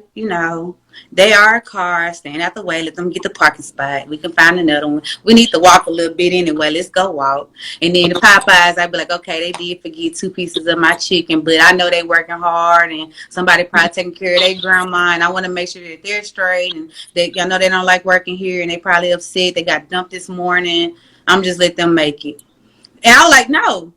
they are a car, stand out the way, let them get the parking spot. We can find another one. We need to walk a little bit anyway. Let's go walk. And then the Popeyes, I'd be like, okay, they did forget 2 pieces of my chicken, but I know they working hard, and somebody probably taking care of their grandma, and I want to make sure that they're straight, and they don't like working here, and they probably upset. They got dumped this morning. I'm just let them make it. And I was like, no,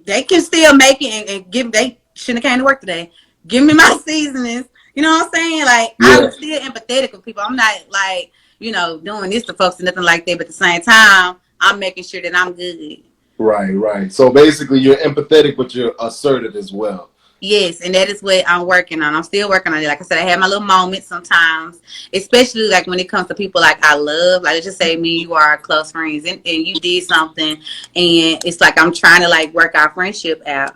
they can still make it and give. They shouldn't have came to work today. Give me my seasonings. You know what I'm saying? Like, yeah. I'm still empathetic with people. I'm not like, doing this to folks and nothing like that. But at the same time, I'm making sure that I'm good. Right. So basically, you're empathetic, but you're assertive as well. Yes, and that is what I'm working on. I'm still working on it. Like I said, I have my little moments sometimes, especially like when it comes to people like I love. Like, let's just say me, you are close friends, and you did something, and it's like I'm trying to like work our friendship out.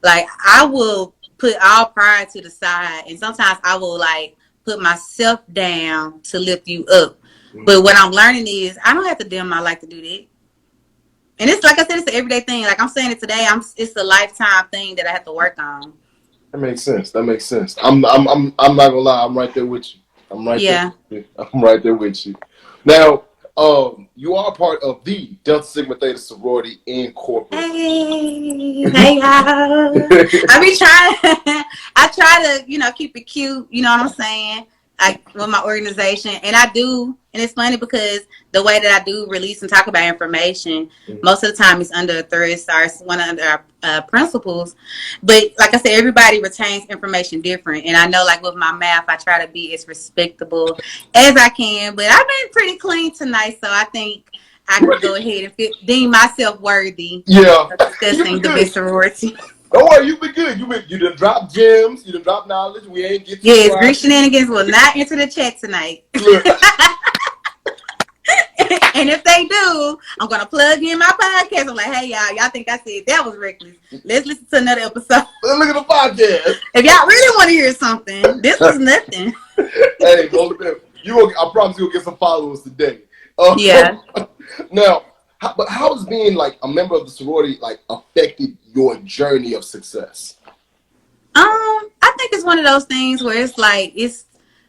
Like, I will put all pride to the side, and sometimes I will like put myself down to lift you up. But what I'm learning is I don't have to dim my life to do that. And it's like I said, it's an everyday thing. Like, I'm saying it today, it's a lifetime thing that I have to work on. That makes sense. I'm not gonna lie, I'm right there with you. I'm right there with you. Now, you are part of the Delta Sigma Theta Sorority Incorporated. Hey, y'all. I try to, keep it cute. You know what I'm saying? with my organization, and I do, and it's funny because the way that I do release and talk about information, most of the time it's under a thread star. It's one of our principles. But like I said, everybody retains information different, and I know, like with my math, I try to be as respectable as I can. But I've been pretty clean tonight, so I think I can go ahead and deem myself worthy of discussing the best sorority. Don't worry, you've been good. You done dropped gems. You done dropped knowledge. We ain't get you. Yes, Greek shenanigans will not enter the chat tonight. And if they do, I'm gonna plug in my podcast. I'm like, hey y'all think I said that was reckless? Let's listen to another episode. Let's look at the podcast. If y'all really want to hear something, this was nothing. Hey, I promise you'll get some followers today. Yeah. Now, how has being like a member of the sorority like affected your journey of success? I think it's one of those things where it's like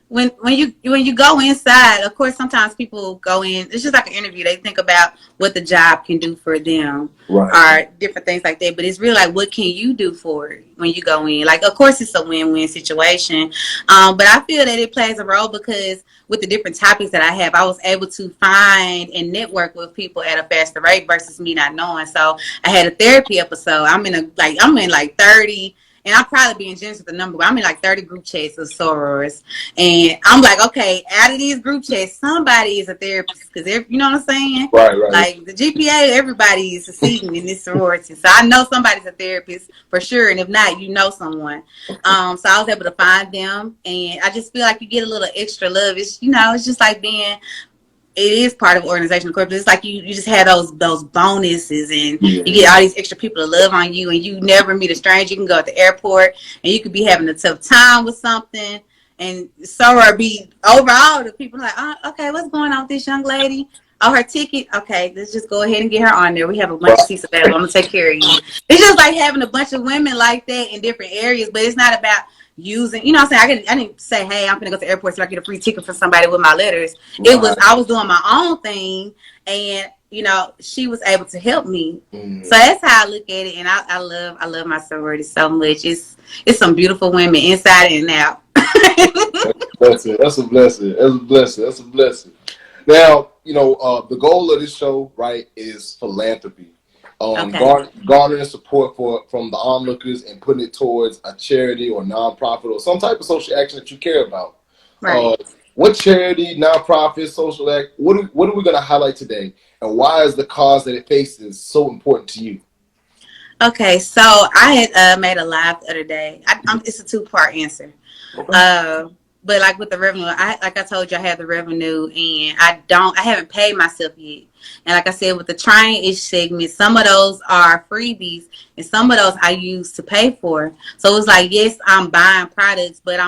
when you go inside, of course, sometimes people go in. It's just like an interview. They think about what the job can do for them, or different things like that. But it's really like, what can you do for it when you go in? Like, of course, it's a win-win situation. But I feel that it plays a role because with the different topics that I have, I was able to find and network with people at a faster rate versus me not knowing. So I had a therapy episode. I'm in like 30. And I'm probably being generous with the number, but I'm in like 30 group chats of sorors. And I'm like, okay, out of these group chats, somebody is a therapist. Because, you know what I'm saying? Right. Like the GPA, everybody is succeeding in this sorority. So I know somebody's a therapist for sure. And if not, you know someone. So I was able to find them. And I just feel like you get a little extra love. It's just like being... It is part of organizational corporate. It's like you just have those bonuses, and you get all these extra people to love on you, and you never meet a stranger. You can go at the airport, and you could be having a tough time with something, and soror be overall the people like, oh, okay, what's going on with this young lady? Oh, her ticket. Okay, let's just go ahead and get her on there. We have a bunch of seats available. I'm gonna take care of you. It's just like having a bunch of women like that in different areas, but it's not about using, you know what I'm saying? I didn't say, hey, I'm gonna go to the airport so I get a free ticket from somebody with my letters. It was, I was doing my own thing, and she was able to help me. So that's how I look at it, and I love my sorority so much. It's some beautiful women inside and out. That's a blessing. Now, the goal of this show, right, is philanthropy. Garnering support from the onlookers and putting it towards a charity or nonprofit or some type of social action that you care about. Right. What charity, nonprofit, social act, what are we going to highlight today? And why is the cause that it faces so important to you? Okay, so I had made a live the other day. It's a 2-part answer. Okay. But like with the revenue, like I told you, I have the revenue, and I haven't paid myself yet. And like I said, with the trying-ish segment, some of those are freebies, and some of those I use to pay for. So it's like, yes, I'm buying products, but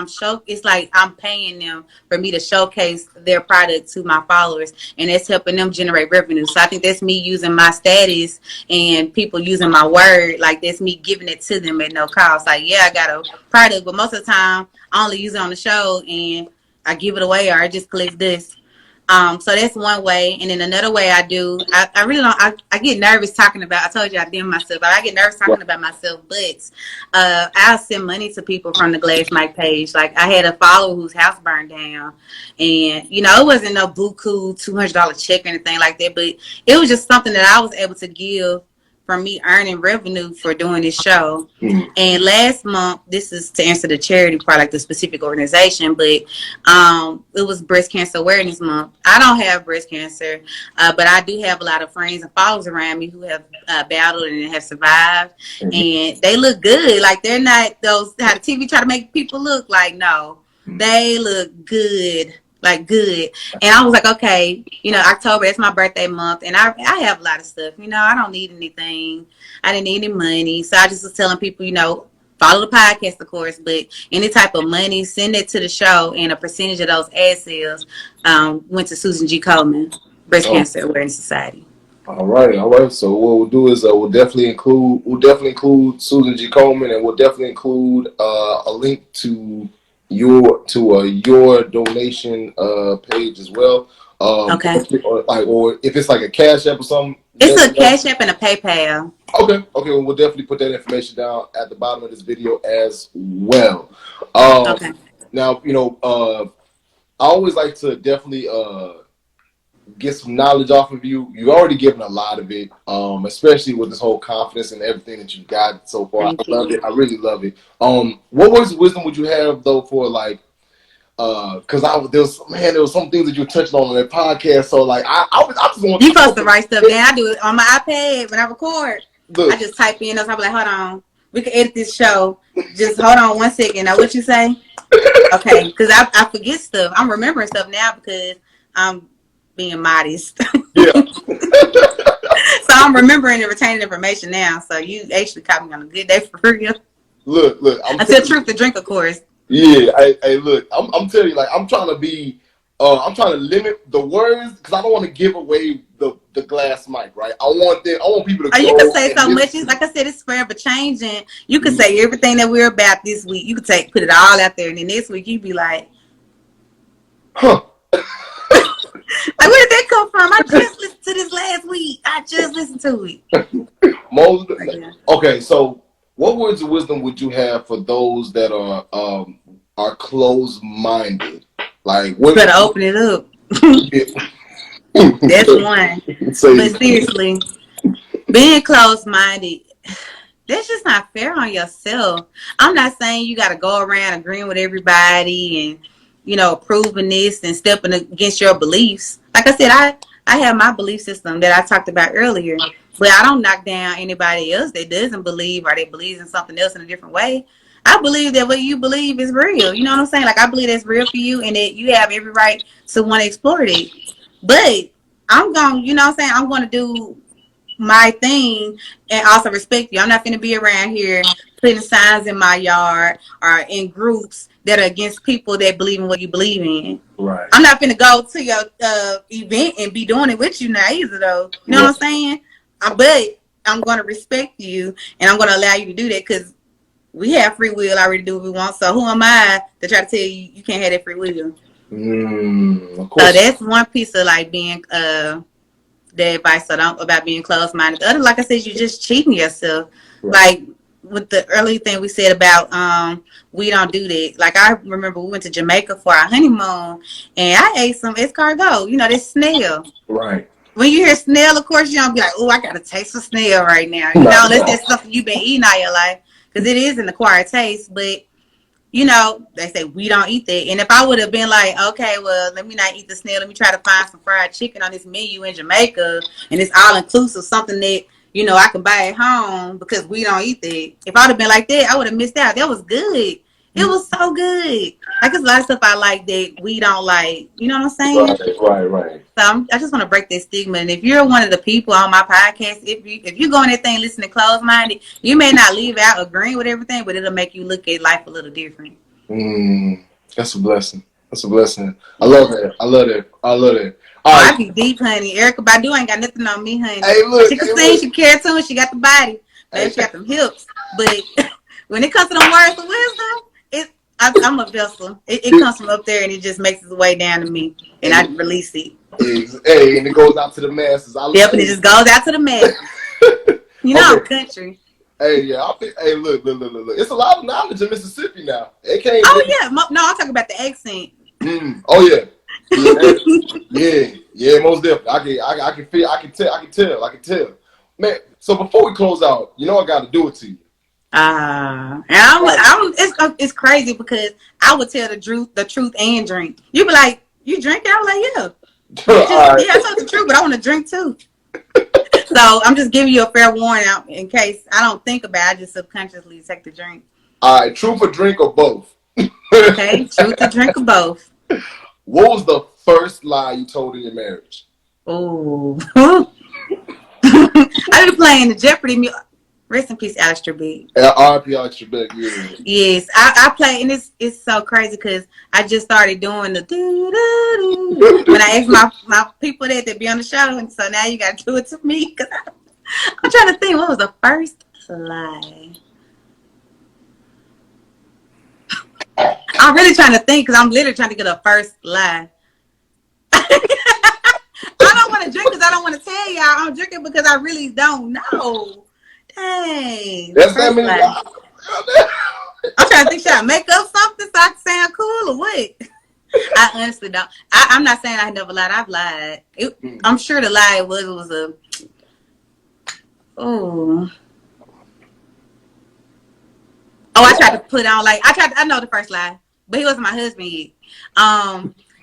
it's like I'm paying them for me to showcase their product to my followers, and it's helping them generate revenue. So I think that's me using my status and people using my word. Like, that's me giving it to them at no cost. Like, yeah, I got a product, but most of the time I only use it on the show and I give it away, or I just collect this. So that's one way. And then another way I really don't, I get nervous talking about, I told you I dim myself. I get nervous talking about myself, but I'll send money to people from the Glass Mike page. Like, I had a follower whose house burned down, and it wasn't no buku $200 check or anything like that, but it was just something that I was able to give from me earning revenue for doing this show. And last month, this is to answer the charity part, like the specific organization, but it was Breast Cancer Awareness Month. I don't have breast cancer, but I do have a lot of friends and followers around me who have battled and have survived, and they look good. Like, they're not those, how the TV try to make people look like, no, they look good. Like, good. And I was like, okay, October, it's my birthday month, and I have a lot of stuff. I don't need anything. I didn't need any money. So I just was telling people, follow the podcast, of course, but any type of money, send it to the show, and a percentage of those ad sales went to Susan G. KOMAN, Breast Cancer Awareness Society. All right. So what we'll do is we'll definitely include Susan G. KOMAN, and we'll definitely include a link to your donation page as well. Okay. Or if it's like a Cash App or something. It's a Cash App and a PayPal. Okay. Well, we'll definitely put that information down at the bottom of this video as well. Okay. Now, always like to definitely get some knowledge off of you. You've already given a lot of it, especially with this whole confidence and everything that you've got so far. Thank I love you. it. I really love it. What words of wisdom would you have though for like? Because there was some things that you touched on that podcast. So like, I just want You supposed to write stuff down. I do it on my iPad when I record. Look, I just type in those. I'm like, hold on, we can edit this show. Just hold on 1 second. Now, what you say? Okay, because I forget stuff. I'm remembering stuff now because I'm being modest. yeah. So I'm remembering and retaining information now. So you actually caught me on a good day for real. Look. Until truth to drink, of course. Yeah, hey, look, I'm telling you, like, I'm trying to limit the words because I don't want to give away the glass mic, right? I want people to go. You can say so much. Like I said, it's forever changing. You can say everything that we're about this week. You could put it all out there, and then next week you'd be like, huh. Like, where did that come from? I just listened to this last week. I just listened to it. Okay, so what words of wisdom would you have for those that are closed-minded? Like, what? Better open it up. That's one. But seriously, being closed-minded, that's just not fair on yourself. I'm not saying you got to go around agreeing with everybody and, proving this and stepping against your beliefs. Like I said, I have my belief system that I talked about earlier, but I don't knock down anybody else that doesn't believe or they believe in something else in a different way. I believe that what you believe is real. You know what I'm saying? Like, I believe that's real for you and that you have every right to want to explore it. But I'm going, I'm going to do my thing and also respect you. I'm not going to be around here putting signs in my yard or in groups that are against people that believe in what you believe in. Right. I'm not going to go to your event and be doing it with you now either, though. You know what I'm saying? But I'm going to respect you and I'm going to allow you to do that because we have free will already do what we want. So who am I to try to tell you you can't have that free will? Of course. So that's one piece of like being the advice about being closed-minded. The other, like I said, you're just cheating yourself. Right. Like with the early thing we said about we don't do that. Like I remember we went to Jamaica for our honeymoon and I ate some escargot, this snail. Right. When you hear snail, of course, you don't be like, oh, I got to taste a snail right now. Unless that's something you've been eating all your life. Because it is an acquired taste. But, they say we don't eat that. And if I would have been like, okay, well, let me not eat the snail. Let me try to find some fried chicken on this menu in Jamaica. And it's all-inclusive, something that, I can buy at home because we don't eat that. If I would have been like that, I would have missed out. That was good. It was so good. Like, there's a lot of stuff I like that we don't like. You know what I'm saying? Right. So I just want to break that stigma. And if you're one of the people on my podcast, if you go in that thing listening closed-minded, you may not leave out agreeing with everything, but it'll make you look at life a little different. That's a blessing. I love that. I be deep, honey. Erica Badu ain't got nothing on me, honey. Hey, look. She can sing, she can cartoon, she got the body. Maybe she got them hips. But when it comes to them words of wisdom, I'm a vessel. It comes from up there and it just makes its way down to me. And I release it. Hey, and it goes out to the masses. Yep, and it just goes out to the masses. I'm country. Hey, yeah. Hey, look. It's a lot of knowledge in Mississippi now. Yeah. No, I'm talking about the accent. Oh, yeah. Yeah, most definitely. I can tell. Man, so before we close out, I got to do it to you. And it's crazy because I would tell the truth and drink. You be like, you drink? I'm like, yeah. I told the truth, but I want to drink too. So I'm just giving you a fair warning out in case I don't think about it. I just subconsciously take the drink. All right, truth or drink or both? Okay, truth or drink or both. What was the first lie you told in your marriage? Oh, I been playing the Jeopardy music. Rest in peace, Alistair Big. R.I.P. Alistair Big, yeah. Yes, I play, and it's so crazy because I just started doing the doo-doo-doo when I asked my people that be on the show, and so now you got to do it to me because I'm trying to think what was the first lie. I'm really trying to think because I'm literally trying to get a first lie. I don't want to drink because I don't want to tell y'all I'm drinking because I really don't know. Dang. That's that many. I'm trying to think, should I make up something so I can sound cool or what? I honestly don't. I'm not saying I never lied. I've lied. I'm sure the lie was a. Oh. Oh, I tried to put on like I know the first lie, but he wasn't my husband yet.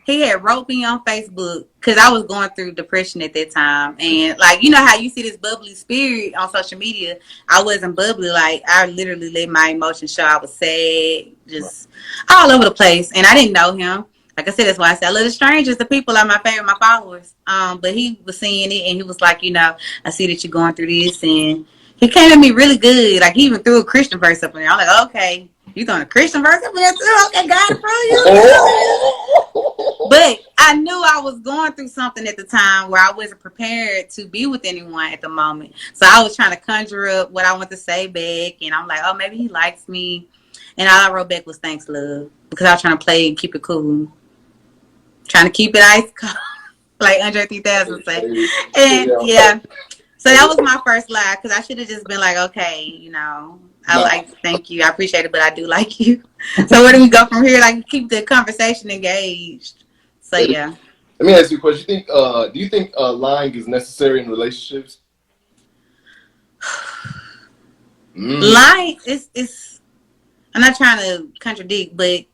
He had wrote me on Facebook because I was going through depression at that time, and like you know how you see this bubbly spirit on social media, I wasn't bubbly. Like I literally let my emotions show. I was sad, just all over the place, and I didn't know him. Like I said, that's why I said I love the strangers. The people are my favorite, my followers. But he was seeing it, and he was like, you know, I see that you're going through this, and he came at me really good. Like he even threw a Christian verse up in there. I'm like, okay, you throwing a Christian verse up in there too? Okay, God, bro, you. But I knew I was going through something at the time where I wasn't prepared to be with anyone at the moment. So I was trying to conjure up what I want to say back, and I'm like, oh, maybe he likes me. And all I wrote back was thanks, love, because I was trying to play and keep it cool, trying to keep it ice cold, like Andre 3000 say. And yeah. So that was my first lie because I should have just been like, okay, you know, thank you, I appreciate it, but I do like you. So where do we go from here? Like keep the conversation engaged. So yeah. Let me ask you a question. Do you think lying is necessary in relationships? Lying is. I'm not trying to contradict, but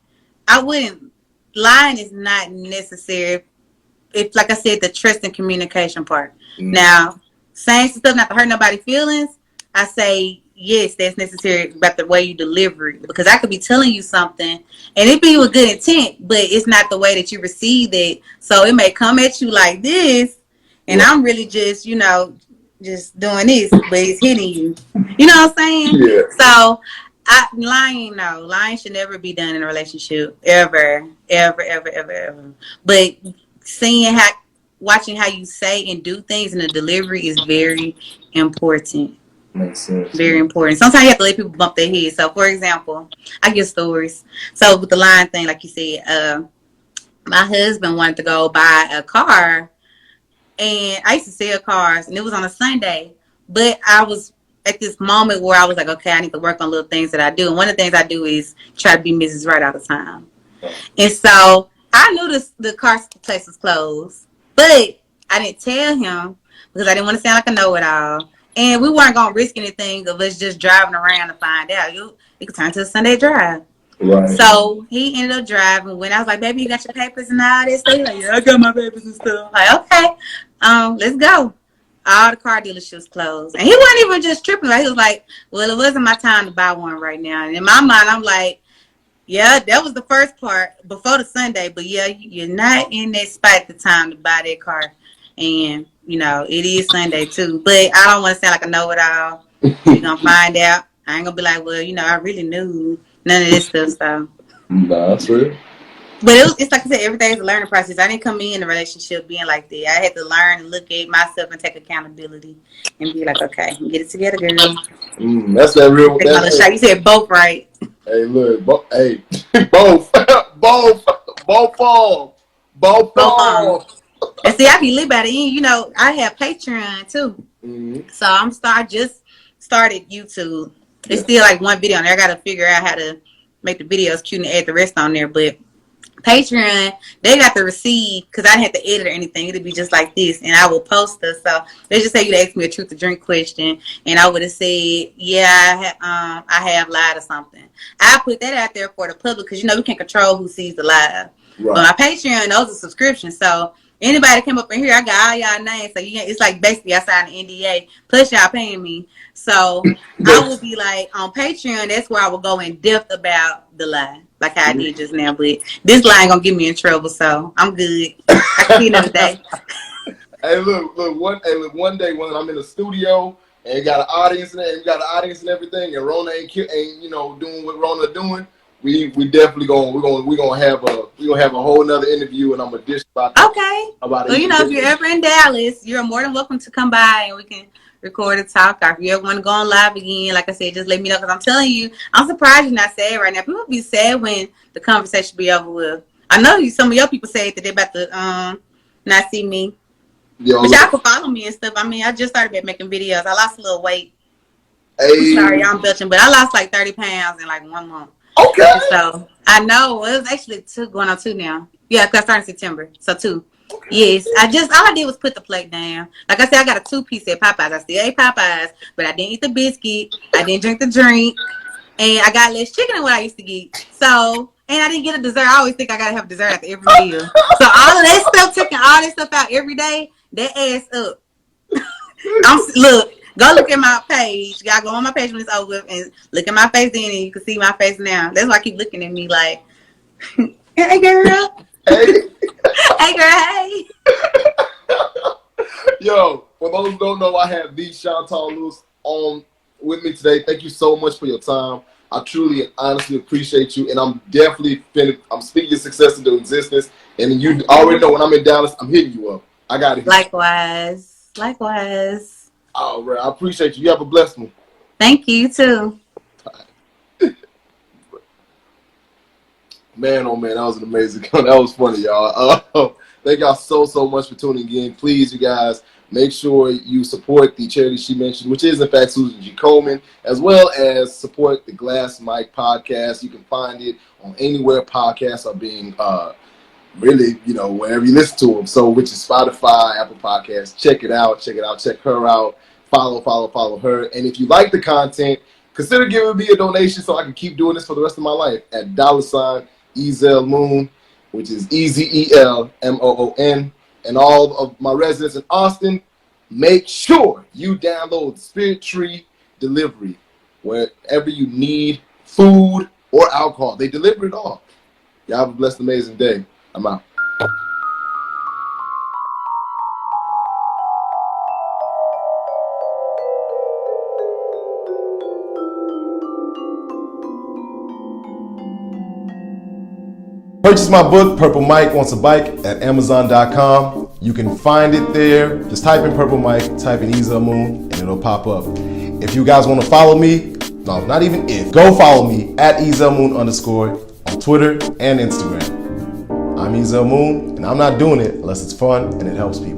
I wouldn't. Lying is not necessary. If, like I said, the trust and communication part. Now, saying stuff not to hurt nobody's feelings, I say yes, that's necessary about the way you deliver it. Because I could be telling you something and it be with good intent, but it's not the way that you receive it. So it may come at you like this, and I'm really just, you know, just doing this, but it's hitting you. You know what I'm saying? Yeah. So lying should never be done in a relationship. Ever. But watching how you say and do things and the delivery is very important. Makes sense. Very important. Sometimes you have to let people bump their head. So, for example, I give stories. So, with the line thing, like you said, my husband wanted to go buy a car, and I used to sell cars, and it was on a Sunday. But I was at this moment where I was like, okay, I need to work on little things that I do. And one of the things I do is try to be Mrs. Right all the time. And so I knew the car place was closed, but I didn't tell him because I didn't want to sound like a know-it-all. And we weren't going to risk anything of us just driving around to find out. It could turn to a Sunday drive. Right. So he ended up driving. When I was like, baby, you got your papers and all this? He's like, yeah, I got my papers and stuff. I'm like, okay, let's go. All the car dealerships closed. And he wasn't even just tripping. Like, he was like, well, it wasn't my time to buy one right now. And in my mind, I'm like, yeah, that was the first part before the Sunday. But yeah, you're not in that spot at the time to buy that car. And, you know, it is Sunday too. But I don't want to sound like a know-it-all. You're going to find out. I ain't going to be like, well, you know, I really knew none of this stuff. So. Nah, that's real. But it's like I said, everything's a learning process. I didn't come in a relationship being like that. I had to learn and look at myself and take accountability and be like, okay, get it together, girl. That's that real. You said both, right? Hey, look, both, both. And see, I be lit by the end. You know, I have Patreon too. So I just started YouTube. It's still like one video on there. I got to figure out how to make the videos cute and add the rest on there, but. Patreon, they got the receipt because I didn't have to edit or anything. It'd be just like this, and I will post it. So let's just say you'd ask me a truth or drink question, and I would have said, "Yeah, I have lied or something." I put that out there for the public because you know we can't control who sees the live. Right. But my Patreon, those are subscriptions. So anybody that come up in here, I got all y'all names. So it's like basically I signed an NDA. Plus y'all paying me. So I will be like on Patreon. That's where I will go in depth about the lie. Like how I did just now, but this line gonna get me in trouble, so I'm good. I can see another day. Hey, look, one day when I'm in the studio and got an audience and everything, and Rona ain't you know doing what Rona doing, we definitely gonna have a whole nother interview, and I'm gonna dish about that. Okay. Well, you know, if you're ever in Dallas, you're more than welcome to come by and we can record and talk. Or if you ever want to go on live again, like I said, just let me know because I'm telling you, I'm surprised you're not sad right now. People be sad when the conversation be over with. I know some of your people say that they're about to not see me. Yo, but y'all can follow me and stuff. I mean, I just started making videos. I lost a little weight. Hey. I'm sorry, I'm belching, but I lost like 30 pounds in like 1 month. Okay. So I know it was actually going on 2 now. Yeah, because I started in September. So 2. Yes, all I did was put the plate down. Like I said, I got a 2-piece at Popeyes. I still ate Popeyes, but I didn't eat the biscuit. I didn't drink the drink, and I got less chicken than what I used to get. So, and I didn't get a dessert. I always think I gotta have dessert after every meal. So all of that stuff, taking all that stuff out every day, that adds up. Look, go look at my page. Y'all go on my page when it's over and look at my face then, and you can see my face now. That's why I keep looking at me like, hey girl. Hey. Hey girl, hey. Yo, for those who don't know, I have the Chantal Lewis on with me today. Thank you so much for your time. I truly and honestly appreciate you, and I'm definitely I'm speaking your success into existence. And you already know when I'm in Dallas, I'm hitting you up. I got it. Likewise. All right, I appreciate you. You have a blessed one. Thank you too. Man, oh man, that was an amazing. That was funny, y'all. Thank y'all so much for tuning in. Please, you guys, make sure you support the charity she mentioned, which is in fact Susan G. Komen, as well as support the Glass Mic podcast. You can find it on anywhere podcasts are being really, wherever you listen to them. So, which is Spotify, Apple Podcasts. Check it out. Check her out. Follow her. And if you like the content, consider giving me a donation so I can keep doing this for the rest of my life at $ Ezel Moon, which is EZELMOON. And all of my residents in Austin, make sure you download Spirit Tree Delivery wherever you need food or alcohol. They deliver it all. Y'all have a blessed, amazing day. I'm out. Purchase my book, Purple Mike Wants a Bike, at Amazon.com. You can find it there. Just type in Purple Mike, type in Ezel Moon, and it'll pop up. If you guys want to follow me, no, not even if, go follow me at EzelMoon_ on Twitter and Instagram. I'm Ezel Moon, and I'm not doing it unless it's fun and it helps people.